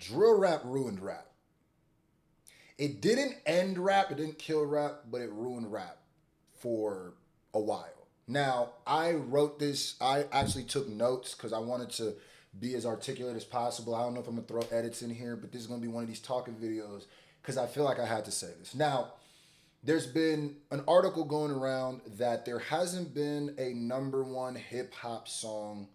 drill rap ruined rap. It didn't end rap, it didn't kill rap, but it ruined rap for a while. Now, I wrote this, I actually took notes because I wanted to be as articulate as possible. I don't know if I'm gonna throw edits in here, but this is gonna be one of these talking videos because I feel like I had to say this. Now, there's been an article going around that there hasn't been a number one hip hop song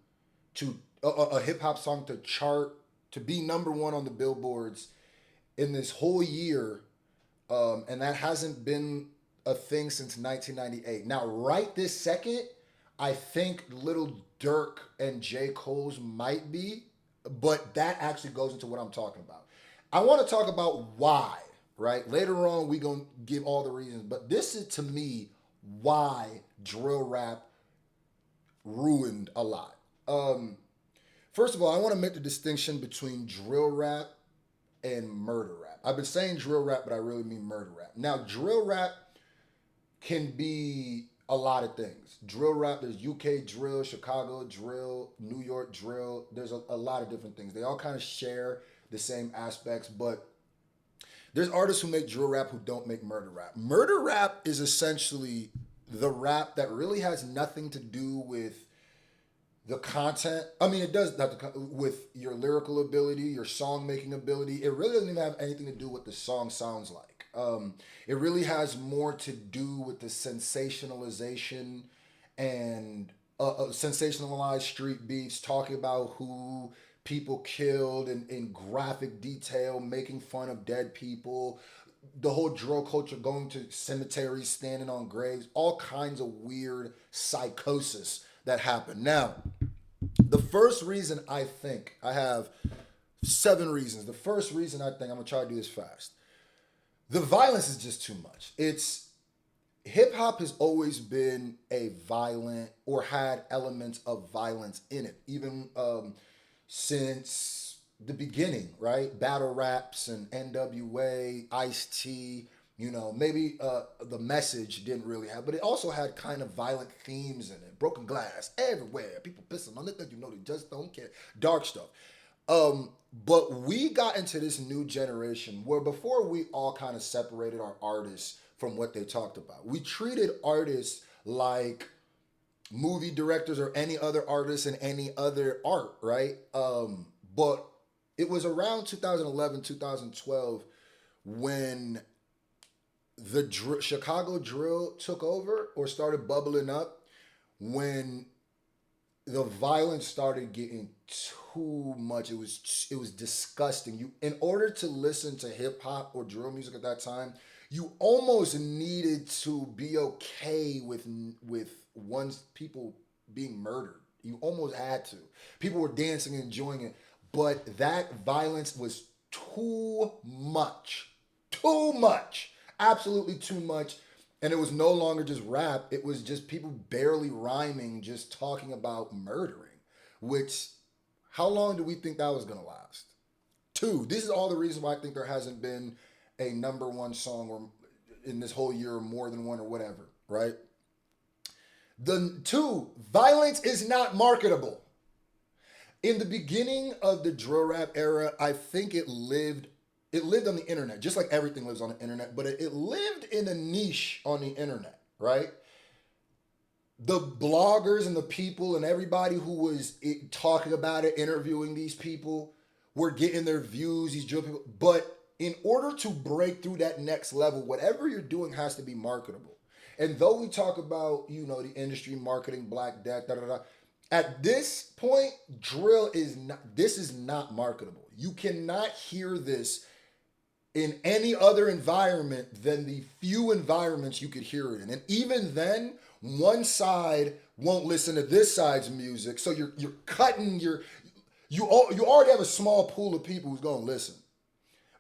to a hip hop song to chart to be number one on the billboards in this whole year, and that hasn't been a thing since 1998. Now, right this second, I think Lil Durk and J. Cole's might be, but that actually goes into what I'm talking about. I want to talk about why, right? Later on, we gonna give all the reasons, but this is to me why drill rap ruined a lot. First of all, I want to make the distinction between drill rap and murder rap. I've been saying drill rap, but I really mean murder rap. Now, drill rap can be a lot of things. Drill rap, there's UK drill, Chicago drill, New York drill. There's a lot of different things. They all kind of share the same aspects, but there's artists who make drill rap who don't make murder rap. Murder rap is essentially the rap that really has nothing to do with the content. I mean, it does have to with your lyrical ability, your song making ability. It really doesn't even have anything to do with what the song sounds like. It really has more to do with the sensationalization and sensationalized street beats, talking about who people killed in graphic detail, making fun of dead people, the whole drill culture, going to cemeteries, standing on graves, all kinds of weird psychosis that happened. Now, the first reason I think I have 7 reasons. The first reason I think I'm gonna try to do this fast. The violence is just too much. It's hip hop has always been a violent or had elements of violence in it, even since the beginning, right? Battle raps and NWA, Ice T. You know, maybe the message didn't really have, but it also had kind of violent themes in it. Broken glass everywhere, people pissing on it that you know they just don't care. Dark stuff. But we got into this new generation where before we all kind of separated our artists from what they talked about. We treated artists like movie directors or any other artists in any other art, right? But it was around 2011, 2012 when the Chicago drill took over or started bubbling up, when the violence started getting too much. It was disgusting. You, in order to listen to hip hop or drill music at that time, you almost needed to be okay with one's people being murdered. You almost had to. People were dancing and enjoying it, but that violence was too much. Too much. Absolutely too much. And it was no longer just rap, it was just people barely rhyming, just talking about murdering. Which, how long do we think that was gonna last? Two, this is all the reason why I think there hasn't been a number one song or in this whole year or more than one or whatever, right? The two, violence is not marketable. In the beginning of the drill rap era, I think it lived on the internet, just like everything lives on the internet, but it lived in a niche on the internet, right? The bloggers and the people and everybody who was talking about it, interviewing these people, were getting their views, these drill people. But in order to break through that next level, whatever you're doing has to be marketable. And though we talk about, the industry marketing, Black Death, da da da, at this point, drill is not, this is not marketable. You cannot hear this in any other environment than the few environments you could hear it in. And even then, one side won't listen to this side's music. So you're cutting you already have a small pool of people who's gonna listen.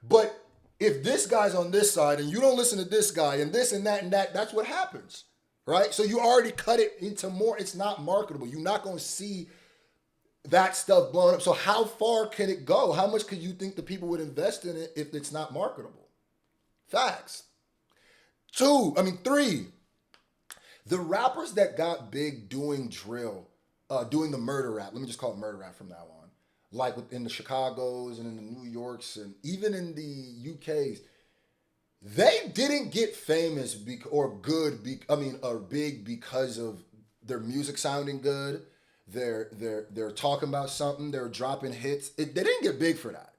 But if this guy's on this side and you don't listen to this guy and this and that, that's what happens. Right? So you already cut it into more, it's not marketable. You're not gonna see that stuff blowing up. So how far can it go? How much could you think the people would invest in it if it's not marketable? Facts. Three, the rappers that got big doing drill, doing the murder rap, let me just call it murder rap from now on, like within the Chicagos and in the New Yorks and even in the UKs, they didn't get famous or or big because of their music sounding good. They're talking about something. They're dropping hits. They didn't get big for that.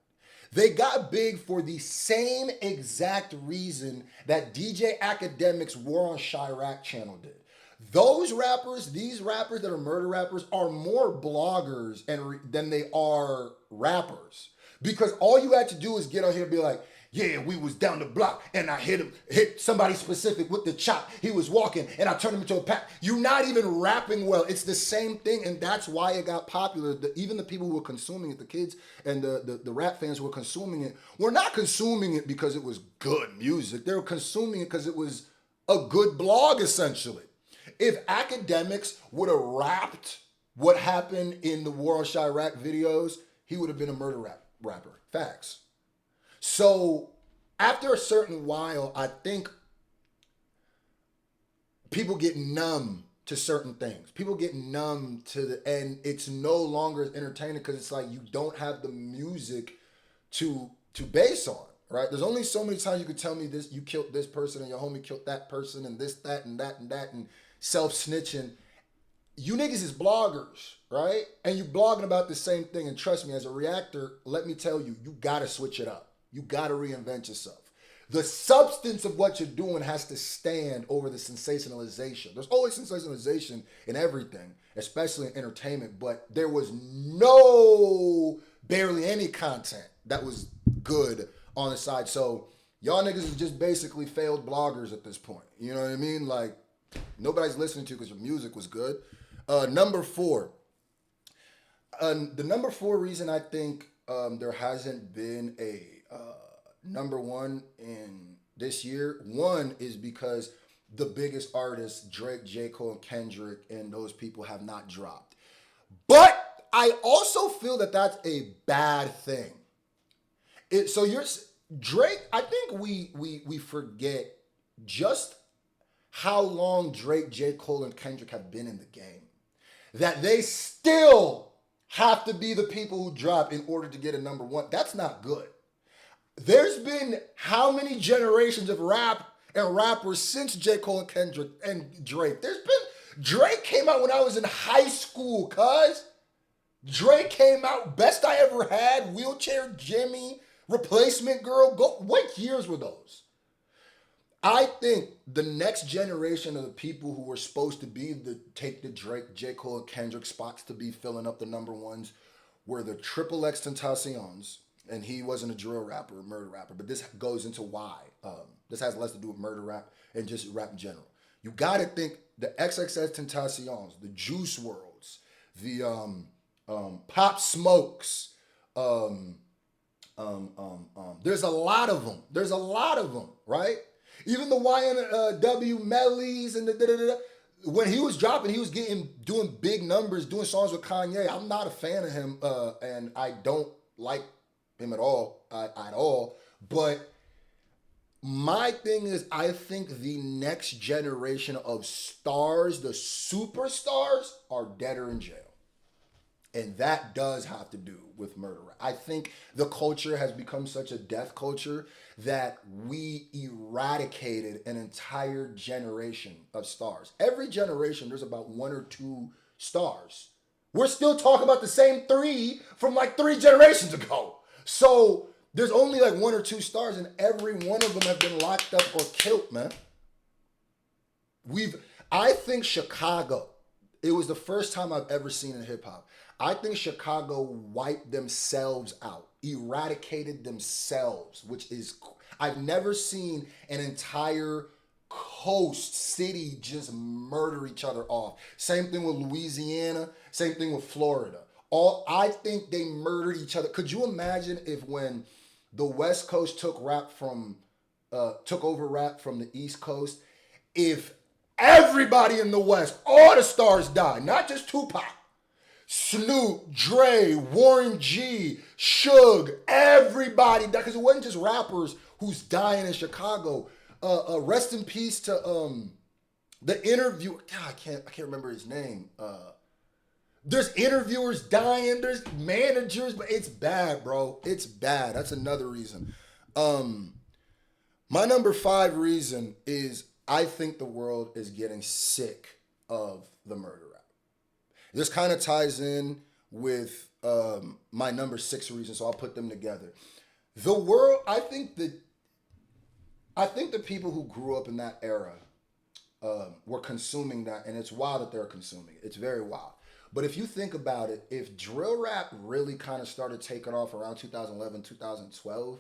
They got big for the same exact reason that DJ Academics War on Chirac channel did. These rappers that are murder rappers, are more bloggers than they are rappers. Because all you had to do is get on here and be like, yeah, we was down the block and I hit somebody specific with the chop. He was walking and I turned him into a pack. You're not even rapping well. It's the same thing, and that's why it got popular. Even the people who were consuming it, the kids and the rap fans who were consuming it, were not consuming it because it was good music. They were consuming it because it was a good blog, essentially. If Academics would have rapped what happened in the War on Chirac videos, he would have been a murder rapper. Facts. So after a certain while, I think people get numb to certain things. People get numb and it's no longer as entertaining because it's like you don't have the music to base on, right? There's only so many times you could tell me this, you killed this person and your homie killed that person and this, that, and that, and that, and self-snitching. You niggas is bloggers, right? And you blogging about the same thing. And trust me, as a reactor, let me tell you, you gotta switch it up. You gotta reinvent yourself. The substance of what you're doing has to stand over the sensationalization. There's always sensationalization in everything, especially in entertainment, but there was barely any content that was good on the side. So y'all niggas is just basically failed bloggers at this point. You know what I mean? Like, nobody's listening to you because your music was good. Number 4. The number 4 reason I think there hasn't been a number 1 in this year. One is because the biggest artists, Drake, J. Cole, and Kendrick, and those people have not dropped. But I also feel that that's a bad thing. Drake, I think we forget just how long Drake, J. Cole, and Kendrick have been in the game. That they still have to be the people who drop in order to get a number 1. That's not good. There's been how many generations of rap and rappers since J. Cole and Kendrick and Drake? Drake came out when I was in high school, cuz. Drake came out, Best I Ever Had, Wheelchair Jimmy, Replacement Girl. What years were those? I think the next generation of the people who were supposed to take the Drake, J. Cole, and Kendrick spots to be filling up the number 1s were the Triple X Tentacion's, and he wasn't a drill rapper, a murder rapper, but this goes into why. This has less to do with murder rap and just rap in general. You gotta think the XXX Tentacion's, the Juice WRLDs, the Pop Smokes, there's a lot of them, right? Even the YNW Mellies and the when he was dropping, he was doing big numbers, doing songs with Kanye. I'm not a fan of him, and I don't like him at all. But my thing is, I think the next generation of stars, the superstars, are dead or in jail. And that does have to do with murder. I think the culture has become such a death culture that we eradicated an entire generation of stars. Every generation, there's about 1 or 2 stars. We're still talking about the same 3 from like 3 generations ago. So there's only like 1 or 2 stars, and every one of them have been locked up or killed, man. I think Chicago, it was the first time I've ever seen in hip hop. I think Chicago wiped themselves out, eradicated themselves, which is, I've never seen an entire coast city just murder each other off. Same thing with Louisiana, same thing with Florida. I think they murdered each other. Could you imagine if when the West Coast took over rap from the East Coast, if everybody in the West, all the stars died, not just Tupac, Snoop, Dre, Warren G, Suge, everybody, because it wasn't just rappers who's dying in Chicago. Rest in peace to the interview. God, I can't remember his name. There's interviewers dying. There's managers, but it's bad, bro. It's bad. That's another reason. My number 5 reason is I think the world is getting sick of the murder rap. This kind of ties in with my number 6 reason, so I'll put them together. The world, I think the people who grew up in that era were consuming that, and it's wild that they're consuming it. It's very wild. But if you think about it, if drill rap really kind of started taking off around 2011, 2012,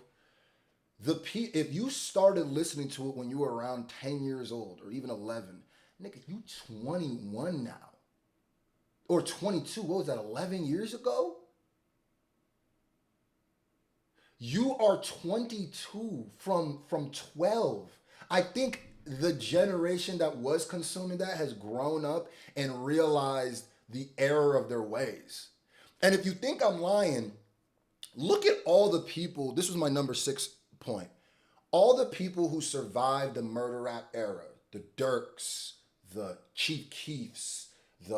if you started listening to it when you were around 10 years old or even 11, nigga, you 21 now. Or 22, what was that, 11 years ago? You are 22 from 12. I think the generation that was consuming that has grown up and realized the error of their ways. And if you think I'm lying, look at all the people, this was my number 6 point. All the people who survived the murder rap era, the Durks, the Chief Keefs,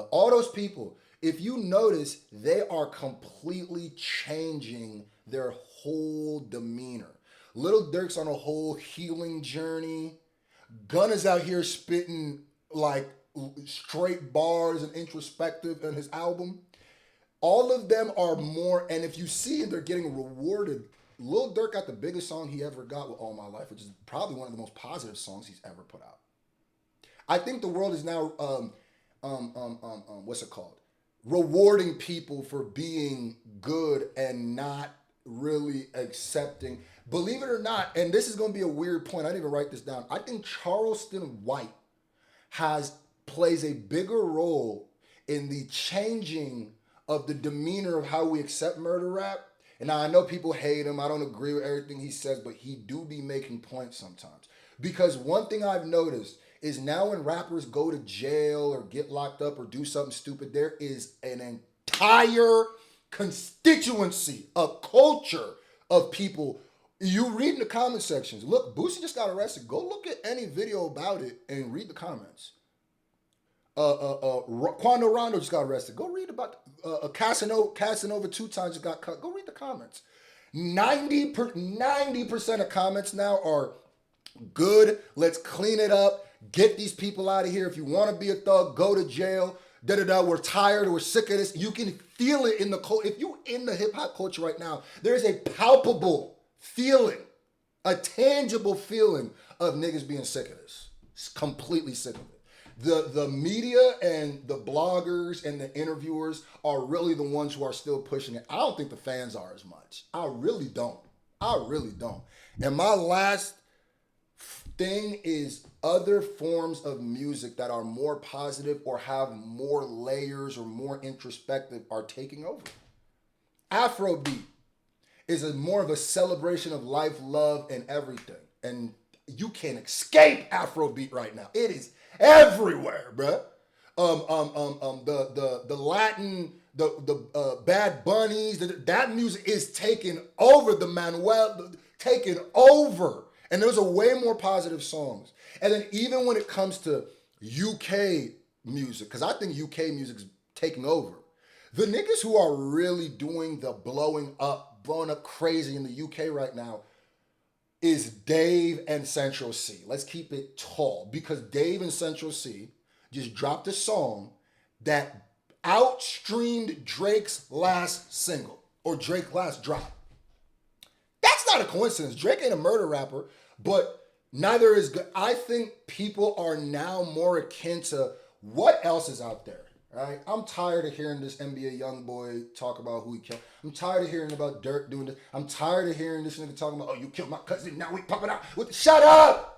all those people, if you notice, they are completely changing their whole demeanor. Lil Durk's on a whole healing journey. Gunna's out here spitting like straight bars and introspective in his album. All of them are more, and if you see they're getting rewarded. Lil Durk got the biggest song he ever got with All My Life, which is probably one of the most positive songs he's ever put out. I think the world is now, what's it called? Rewarding people for being good and not really accepting. Believe it or not, and this is going to be a weird point. I didn't even write this down. I think Charleston White plays a bigger role in the changing of the demeanor of how we accept murder rap. And now I know people hate him. I don't agree with everything he says, but he do be making points sometimes. Because one thing I've noticed is now when rappers go to jail or get locked up or do something stupid, there is an entire constituency, a culture of people. You read in the comment sections. Look, Boosie just got arrested. Go look at any video about it and read the comments. Quando Rondo just got arrested. Go read about Casanova 2 times just got cut. Go read the comments. 90% of comments now are good. Let's clean it up. Get these people out of here. If you want to be a thug, go to jail. We're tired. We're sick of this. You can feel it in the culture. If you're in the hip hop culture right now, there's a palpable feeling, a tangible feeling of niggas being sick of this. It's completely sick of it. The media and the bloggers and the interviewers are really the ones who are still pushing it. I don't think the fans are as much. I really don't. And my last thing is other forms of music that are more positive or have more layers or more introspective are taking over. Afrobeat is more of a celebration of life, love, and everything. And you can't escape Afrobeat right now. It is everywhere, bruh. The Latin, the Bad Bunnies, that music is taking over. The Manuel, taking over. And those are way more positive songs. And then even when it comes to UK music, because I think UK music's taking over. The niggas who are really doing the blowing up crazy in the UK right now is Dave and Central C. Let's keep it tall, because Dave and Central C just dropped a song that outstreamed Drake's last single, or Drake's last drop. That's not a coincidence. Drake ain't a murder rapper, but neither is good. I think people are now more akin to what else is out there, right? I'm tired of hearing this NBA YoungBoy talk about who he killed. I'm tired of hearing about Durk doing this. I'm tired of hearing this nigga talking about, oh, you killed my cousin, now we popping out. Shut up!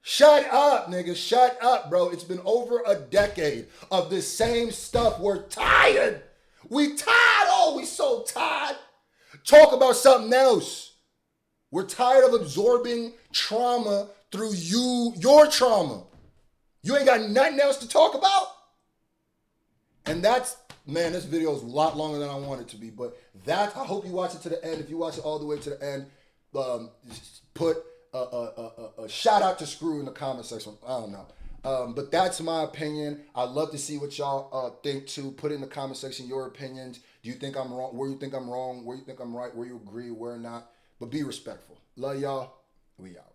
Shut up, nigga. Shut up, bro. It's been over a decade of this same stuff. We're tired. We tired. Oh, we so tired. Talk about something else. We're tired of absorbing trauma through your trauma. You ain't got nothing else to talk about? And that's, man, this video is a lot longer than I want it to be, but I hope you watch it to the end. If you watch it all the way to the end, put a shout out to Scru in the comment section. I don't know. But that's my opinion. I'd love to see what y'all think too. Put in the comment section your opinions. Do you think I'm wrong? Where you think I'm wrong? Where you think I'm right? Where you agree? Where not? But be respectful. Love y'all. We out.